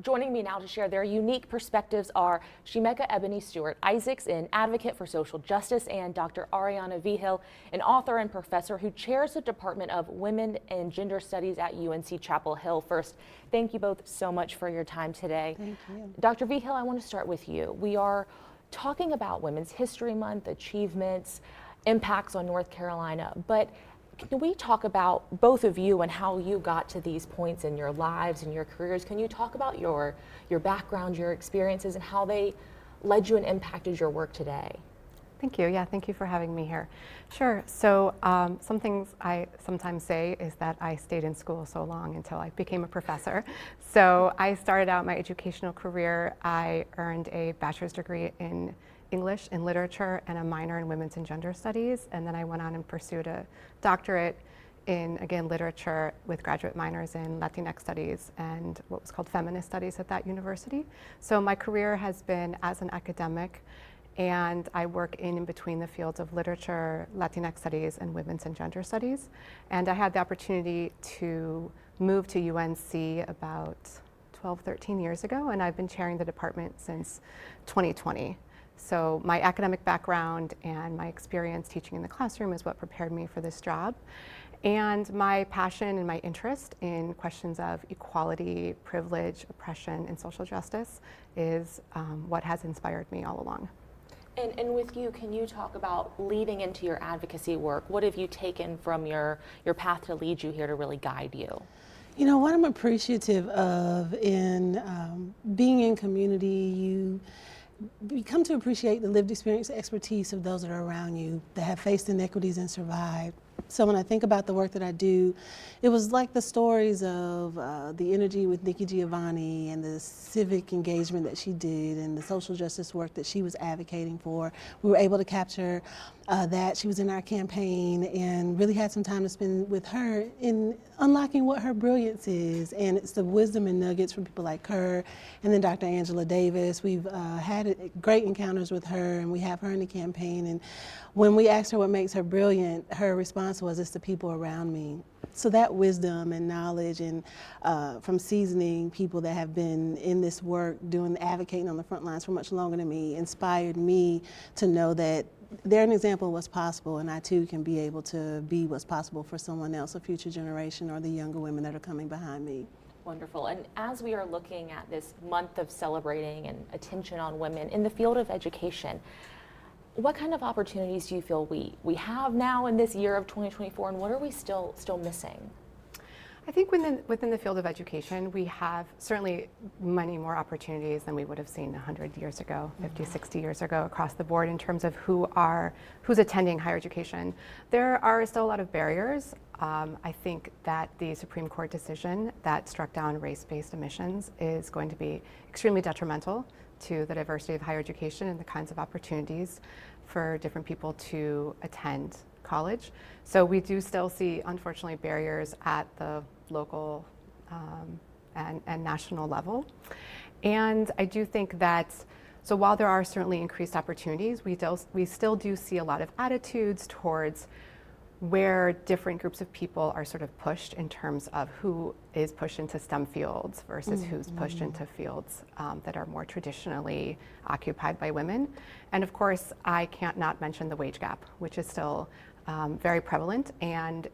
Joining me now to share their unique perspectives are Shemekka Ebony Stewart-Isaacs, an advocate for social justice, and Dr. Ariana Vigil, an author and professor who chairs the Department of Women and Gender Studies at UNC Chapel Hill. First, thank you both so much for your time today. Thank you. Dr. Vigil, I want to start with you. We are talking about Women's History Month, achievements, impacts on North Carolina, but can we talk about both of you and how you got to these points in your lives and your careers? Can you talk about your background, your experiences, and how they led you and impacted your work today? Thank you. Yeah, thank you for having me here. Sure. So some things I sometimes say is that I stayed in school so long until I became a professor. So I started out my educational career. I earned a bachelor's degree in English and literature and a minor in women's and gender studies. And then I went on and pursued a doctorate in, again, literature with graduate minors in Latinx studies and what was called feminist studies at that university. So my career has been as an academic, and I work in between the fields of literature, Latinx studies, and women's and gender studies. And I had the opportunity to move to UNC about 12, 13 years ago, and I've been chairing the department since 2020. So my academic background and my experience teaching in the classroom is what prepared me for this job. And my passion and my interest in questions of equality, privilege, oppression, and social justice is what has inspired me all along. And with you, can you talk about leading into your advocacy work? What have you taken from your path to lead you here to really guide you? You know, what I'm appreciative of in being in community, you become to appreciate the lived experience, expertise of those that are around you that have faced inequities and survived. So when I think about the work that I do, it was like the stories of the energy with Nikki Giovanni and the civic engagement that she did and the social justice work that she was advocating for. We were able to capture that. She was in our campaign and really had some time to spend with her in unlocking what her brilliance is. And it's the wisdom and nuggets from people like her and then Dr. Angela Davis. We've had great encounters with her, and we have her in the campaign. And when we asked her what makes her brilliant, her response was, it's the people around me. So that wisdom and knowledge and from seasoning people that have been in this work, doing advocating on the front lines for much longer than me, inspired me to know that they're an example of what's possible, and I too can be able to be what's possible for someone else, a future generation, or the younger women that are coming behind me. Wonderful. And as we are looking at this month of celebrating and attention on women in the field of education, what kind of opportunities do you feel we have now in this year of 2024, and what are we still missing? I think within the field of education, we have certainly many more opportunities than we would have seen 100 years ago, 50, 60 years ago across the board in terms of who's attending higher education. There are still a lot of barriers. I think that the Supreme Court decision that struck down race-based admissions is going to be extremely detrimental to the diversity of higher education and the kinds of opportunities for different people to attend college. So we do still see, unfortunately, barriers at the local and national level. And I do think that, so while there are certainly increased opportunities, we still do see a lot of attitudes towards where different groups of people are sort of pushed in terms of who is pushed into STEM fields versus who's pushed into fields that are more traditionally occupied by women. And of course, I can't not mention the wage gap, which is still very prevalent and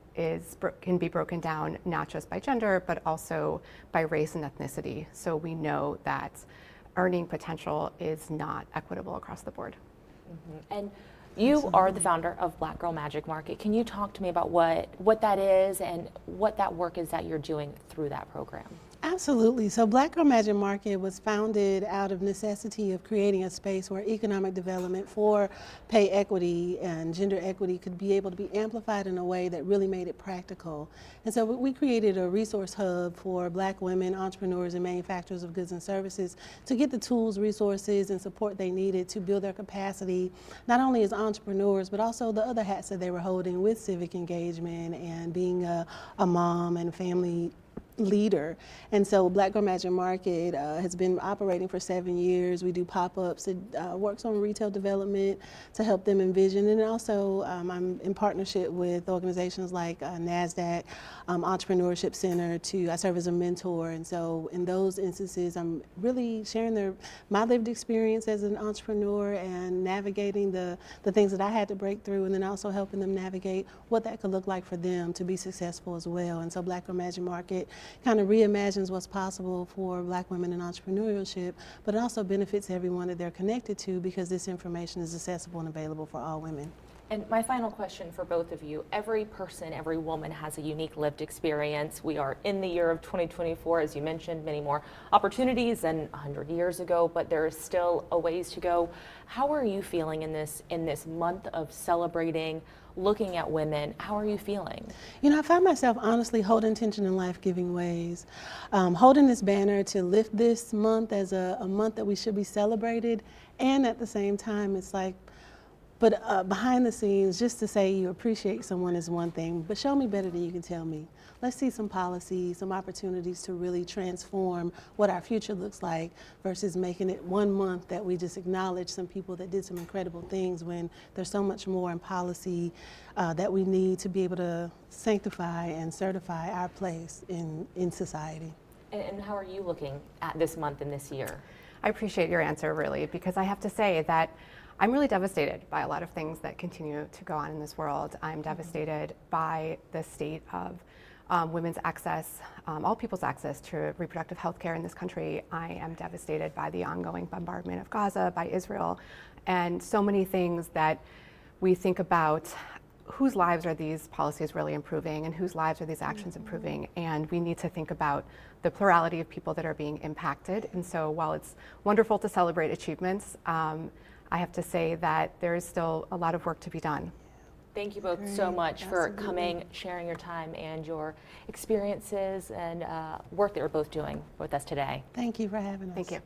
can be broken down not just by gender, but also by race and ethnicity. So we know that earning potential is not equitable across the board. And you are the founder of Black Girl Magic Market. Can you talk to me about what that is and what that work is that you're doing through that program? Absolutely. So Black Girl Magic Market was founded out of necessity of creating a space where economic development for pay equity and gender equity could be able to be amplified in a way that really made it practical. And so we created a resource hub for Black women, entrepreneurs, and manufacturers of goods and services to get the tools, resources, and support they needed to build their capacity, not only as entrepreneurs, but also the other hats that they were holding with civic engagement and being a mom and family leader. And so Black Girl Magic Market has been operating for 7 years. We do pop-ups. It works on retail development to help them envision. And also I'm in partnership with organizations like NASDAQ, Entrepreneurship Center. I serve as a mentor. And so in those instances, I'm really sharing my lived experience as an entrepreneur and navigating the things that I had to break through, and then also helping them navigate what that could look like for them to be successful as well. And so Black Girl Magic Market kind of reimagines what's possible for Black women in entrepreneurship, but it also benefits everyone that they're connected to because this information is accessible and available for all women. And my final question for both of you, every person, every woman has a unique lived experience. We are in the year of 2024, as you mentioned, many more opportunities than 100 years ago, but there is still a ways to go. How are you feeling in this month of celebrating, looking at women? How are you feeling? You know, I find myself honestly holding intention in life-giving ways. Holding this banner to lift this month as a month that we should be celebrated, and at the same time, it's like, but behind the scenes, just to say you appreciate someone is one thing, but show me better than you can tell me. Let's see some policies, some opportunities to really transform what our future looks like versus making it 1 month that we just acknowledge some people that did some incredible things when there's so much more in policy that we need to be able to sanctify and certify our place in society. And how are you looking at this month and this year? I appreciate your answer, really, because I have to say that I'm really devastated by a lot of things that continue to go on in this world. I'm devastated by the state of women's access, all people's access to reproductive health care in this country. I am devastated by the ongoing bombardment of Gaza by Israel, and so many things that we think about. Whose lives are these policies really improving, and whose lives are these actions improving? And we need to think about the plurality of people that are being impacted. And so while it's wonderful to celebrate achievements, I have to say that there is still a lot of work to be done. Thank you both so much for coming, sharing your time and your experiences and work that you're both doing with us today. Thank you for having us. Thank you.